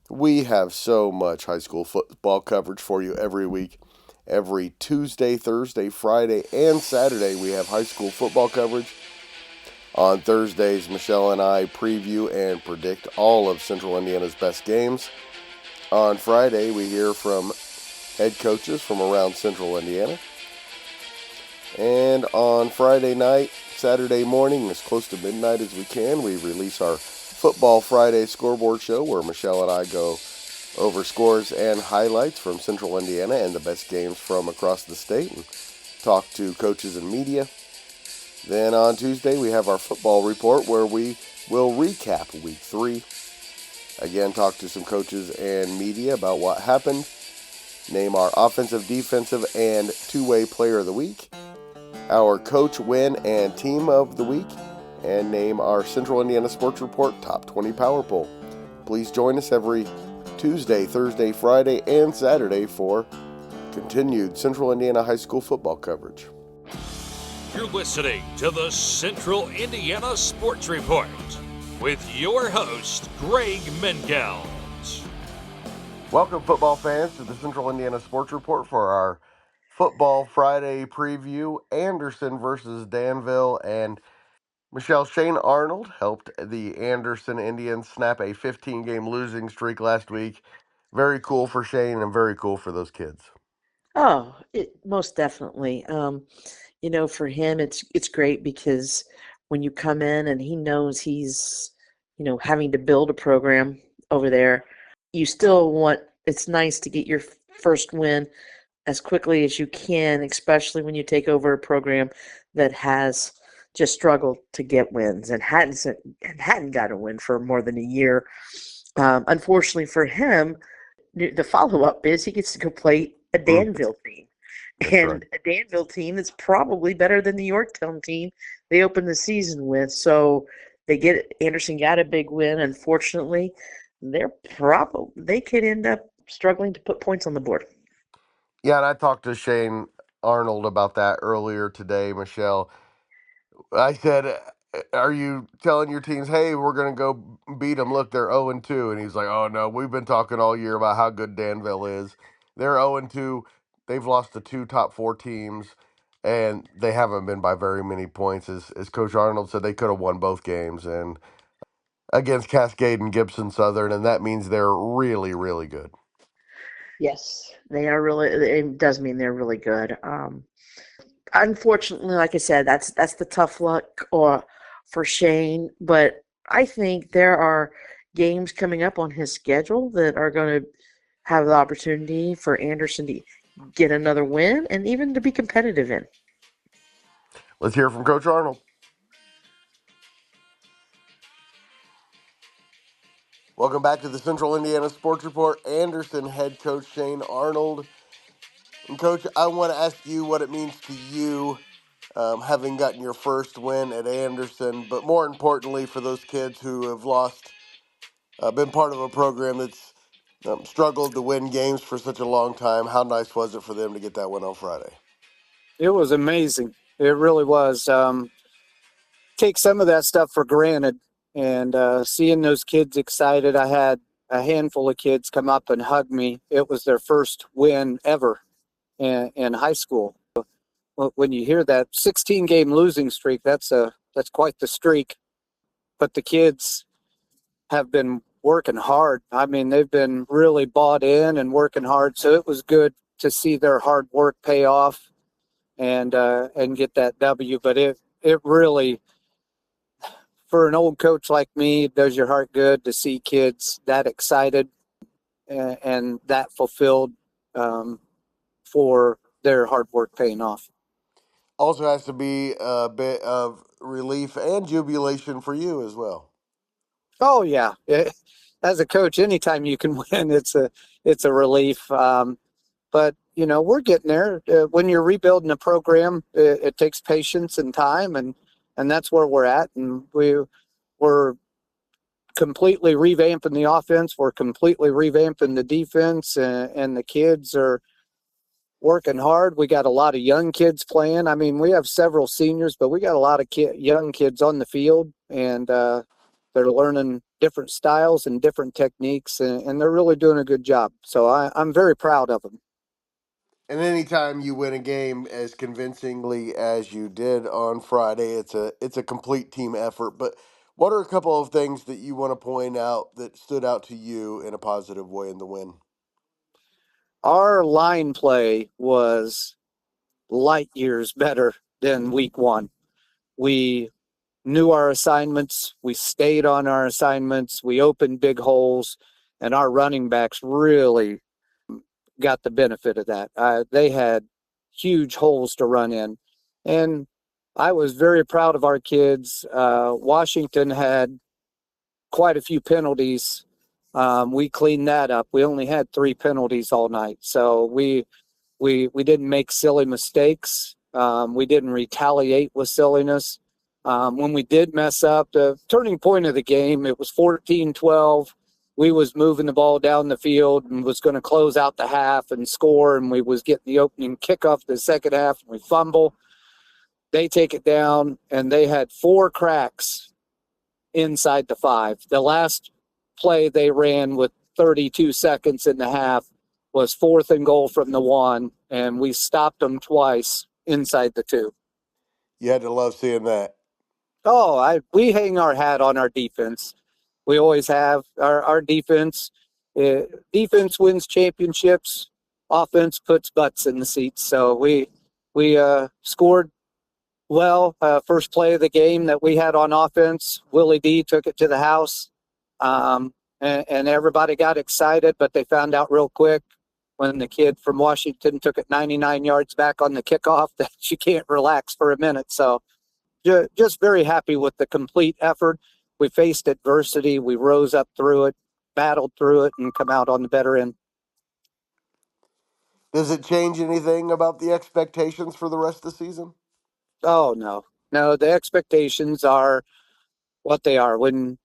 We have so much high school football coverage for you every week. Every Tuesday, Thursday, Friday, and Saturday, we have high school football coverage. On Thursdays, Michelle and I preview and predict all of Central Indiana's best games. On Friday, we hear from head coaches from around Central Indiana. And on Friday night, Saturday morning, as close to midnight as we can, we release our Football Friday scoreboard show where Michelle and I go over scores and highlights from Central Indiana and the best games from across the state and talk to coaches and media. Then on Tuesday, we have our football report where we will recap week 3. Again, talk to some coaches and media about what happened, name our offensive, defensive, and two-way player of the week, our coach win and team of the week, and name our Central Indiana Sports Report Top 20 Power Poll. Please join us every Tuesday, Thursday, Friday, and Saturday for continued Central Indiana high school football coverage. You're listening to the Central Indiana Sports Report with your host, Greg Mengels. Welcome, football fans, to the Central Indiana Sports Report for our Football Friday preview. Anderson versus Danville, and Michelle, Shane Arnold helped the Anderson Indians snap a 15-game losing streak last week. Very cool for Shane and very cool for those kids. Oh, most definitely. For him, it's great because when you come in and he knows he's, having to build a program over there, you still want. It's nice to get your first win as quickly as you can, especially when you take over a program that has just struggled to get wins and hadn't got a win for more than a year. Unfortunately for him, the follow-up is he gets to go play a Danville team. And a Danville team that's probably better than the Yorktown team they opened the season with. So Anderson got a big win. Unfortunately, they could end up struggling to put points on the board. Yeah, and I talked to Shane Arnold about that earlier today, Michelle. I said, are you telling your teams, hey, we're going to go beat them? Look, they're 0-2. And he's like, oh, no, we've been talking all year about how good Danville is. They're 0-2. They've lost to 2 top 4 teams, and they haven't been by very many points. As Coach Arnold said, they could have won both games and against Cascade and Gibson Southern, and that means they're really, really good. Yes, they are really. It does mean they're really good. Unfortunately, like I said, that's the tough luck for Shane. But I think there are games coming up on his schedule that are going to have the opportunity for Anderson to get another win and even to be competitive in. Let's hear from Coach Arnold. Welcome back to the Central Indiana Sports Report. Anderson head coach Shane Arnold. And Coach, I want to ask you what it means to you having gotten your first win at Anderson, but more importantly for those kids who have been part of a program that's struggled to win games for such a long time. How nice was it for them to get that win on Friday? It was amazing. It really was. Take some of that stuff for granted, and seeing those kids excited. I had a handful of kids come up and hug me. It was their first win ever in high school. When you hear that 16-game losing streak, that's quite the streak. But the kids have been working hard. I mean, they've been really bought in and working hard. So it was good to see their hard work pay off and get that W. But it really, for an old coach like me, it does your heart good to see kids that excited and that fulfilled for their hard work paying off. Also has to be a bit of relief and jubilation for you as well. Oh yeah, as a coach, anytime you can win, it's a relief. But we're getting there. When you're rebuilding a program, it takes patience and time, and that's where we're at. And we're completely revamping the offense. We're completely revamping the defense, and the kids are working hard. We got a lot of young kids playing. I mean, we have several seniors, but we got a lot of young kids on the field, and They're learning different styles and different techniques, and they're really doing a good job. So I'm very proud of them. And anytime you win a game as convincingly as you did on Friday, it's a complete team effort. But what are a couple of things that you want to point out that stood out to you in a positive way in the win? Our line play was light years better than week one. We knew our assignments. We stayed on our assignments. We opened big holes, and our running backs really got the benefit of that. They had huge holes to run in, and I was very proud of our kids. Washington had quite a few penalties. We cleaned that up. We only had 3 penalties all night, so we didn't make silly mistakes. We didn't retaliate with silliness. When we did mess up, the turning point of the game, it was 14-12. We was moving the ball down the field and was going to close out the half and score, and we was getting the opening kickoff the second half, and we fumble. They take it down, and they had 4 cracks inside the 5. The last play they ran with 32 seconds in the half was 4th and goal from the 1, and we stopped them twice inside the 2. You had to love seeing that. Oh, we hang our hat on our defense. We always have. Our defense. Defense wins championships. Offense puts butts in the seats. So we scored well. First play of the game that we had on offense, Willie D took it to the house, and everybody got excited. But they found out real quick when the kid from Washington took it 99 yards back on the kickoff that you can't relax for a minute. So just very happy with the complete effort. We faced adversity. We rose up through it, battled through it, and come out on the better end. Does it change anything about the expectations for the rest of the season? Oh, no. The expectations are what they are. When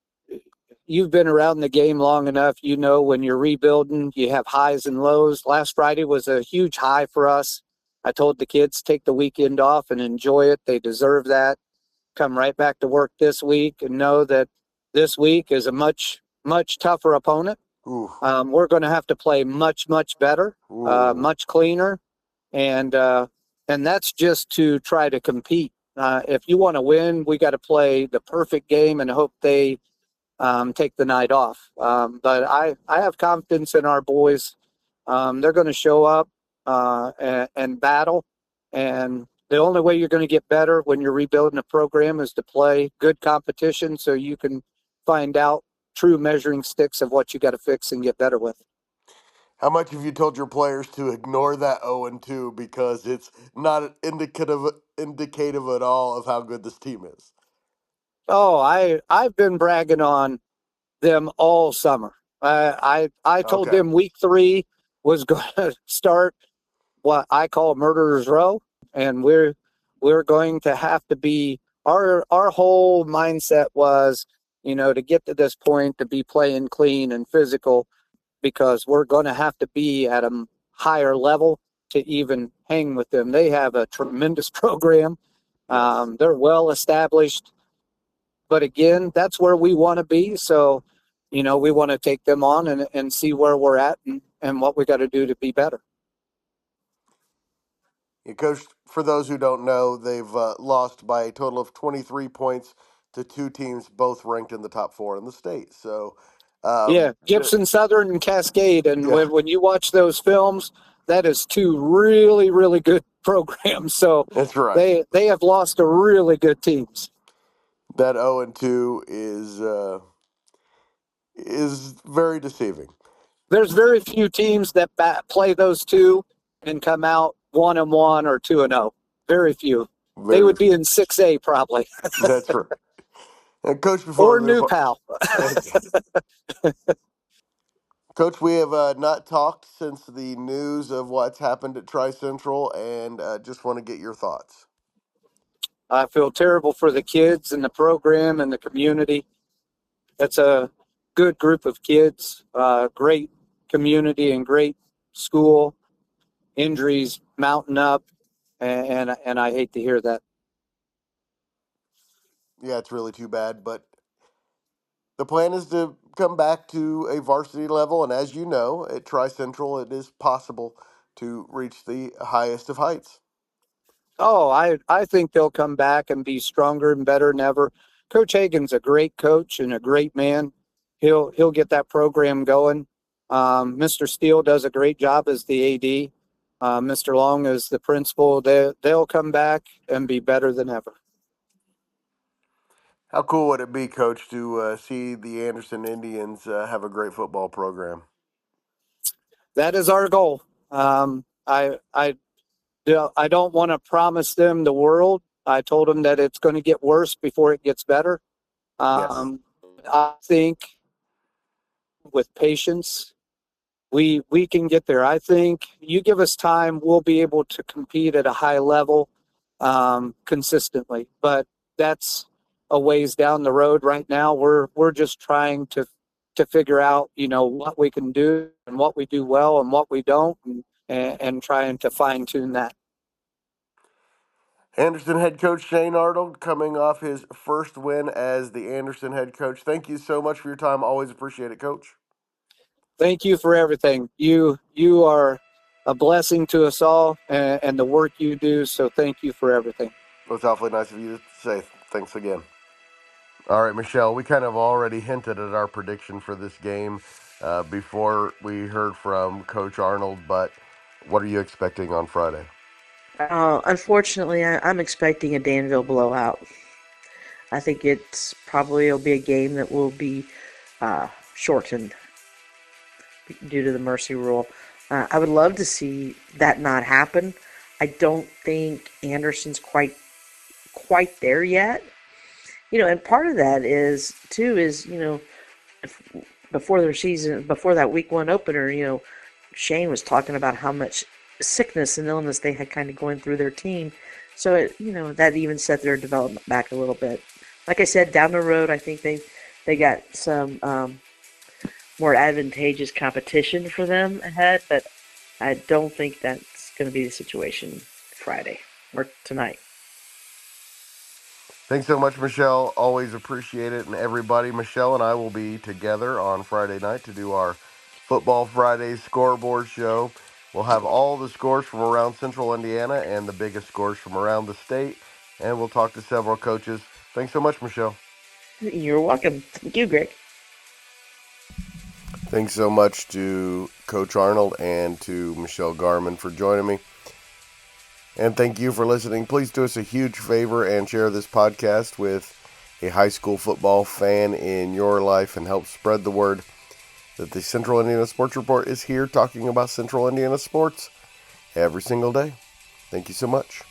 you've been around the game long enough, you know when you're rebuilding, you have highs and lows. Last Friday was a huge high for us. I told the kids, take the weekend off and enjoy it. They deserve that. Come right back to work this week and know that this week is a much, much tougher opponent. We're going to have to play much, much better, much cleaner. And that's just to try to compete. If you want to win, we got to play the perfect game and hope they take the night off. But I have confidence in our boys. They're going to show up and battle. And the only way you're going to get better when you're rebuilding a program is to play good competition so you can find out true measuring sticks of what you got to fix and get better with. How much have you told your players to ignore that 0-2 because it's not indicative at all of how good this team is? Oh, I've been bragging on them all summer. I told them week 3 was going to start what I call murderer's row, and we're going to have to be our whole mindset was, to get to this point to be playing clean and physical, because we're going to have to be at a higher level to even hang with them. They have a tremendous program. They're well established. But again, that's where we want to be. So, we want to take them on and see where we're at and what we got to do to be better. Yeah, Coach, for those who don't know, they've lost by a total of 23 points to 2 teams, both ranked in the top 4 in the state. So, Gibson Southern and Cascade. And yeah. when you watch those films, that is 2 really, really good programs. So That's right. They have lost to really good teams. That 0-2 is very deceiving. There's very few teams that play those 2 and come out 1-1 or 2-0. Very few. They would be in 6A probably. That's right. And Coach, before or New Pal. Coach, we have not talked since the news of what's happened at Tri Central, and just want to get your thoughts. I feel terrible for the kids and the program and the community. It's a good group of kids, great community and great school. Injuries mounting up, and I hate to hear that. Yeah, it's really too bad, but the plan is to come back to a varsity level, and as you know, at Tri Central, it is possible to reach the highest of heights. Oh, I think they'll come back and be stronger and better than ever. Coach Hagan's a great coach and a great man. He'll get that program going. Mr. Steele does a great job as the AD. Mr. Long is the principal. They'll come back and be better than ever. How cool would it be, Coach, to see the Anderson Indians have a great football program? That is our goal. I don't want to promise them the world. I told them that it's going to get worse before it gets better. Yes. I think with patience, we can get there. I think you give us time, we'll be able to compete at a high level consistently. But that's a ways down the road. Right now, we're just trying to figure out, what we can do and what we do well and what we don't, and trying to fine tune that. Anderson head coach Shane Arnold coming off his first win as the Anderson head coach. Thank you so much for your time. Always appreciate it, Coach. Thank you for everything. You are a blessing to us all, and the work you do. So thank you for everything. It was awfully nice of you to say. Thanks again. All right, Michelle, we kind of already hinted at our prediction for this game before we heard from Coach Arnold, but what are you expecting on Friday? Unfortunately, I'm expecting a Danville blowout. I think it'll be a game that will be shortened due to the mercy rule. I would love to see that not happen. I don't think Anderson's quite there yet. And part of that is if, before their season, before that week one opener, Shane was talking about how much sickness and illness they had kind of going through their team. So that even set their development back a little bit. Like I said, down the road, I think they got some more advantageous competition for them ahead, but I don't think that's going to be the situation Friday or tonight. Thanks so much, Michelle. Always appreciate it. And everybody, Michelle and I will be together on Friday night to do our Football Friday scoreboard show. We'll have all the scores from around Central Indiana and the biggest scores from around the state. And we'll talk to several coaches. Thanks so much, Michelle. You're welcome. Thank you, Greg. Thanks so much to Coach Arnold and to Michelle Garmon for joining me. And thank you for listening. Please do us a huge favor and share this podcast with a high school football fan in your life and help spread the word that the Central Indiana Sports Report is here talking about Central Indiana sports every single day. Thank you so much.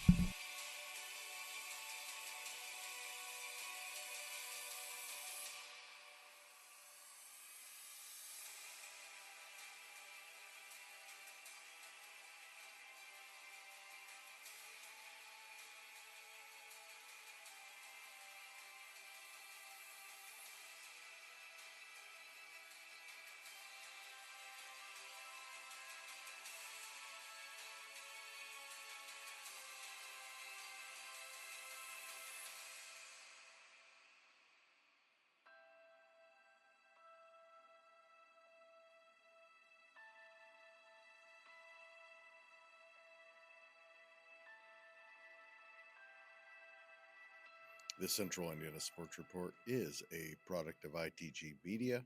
The Central Indiana Sports Report is a product of ITG Media,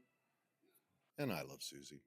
and I love Susie.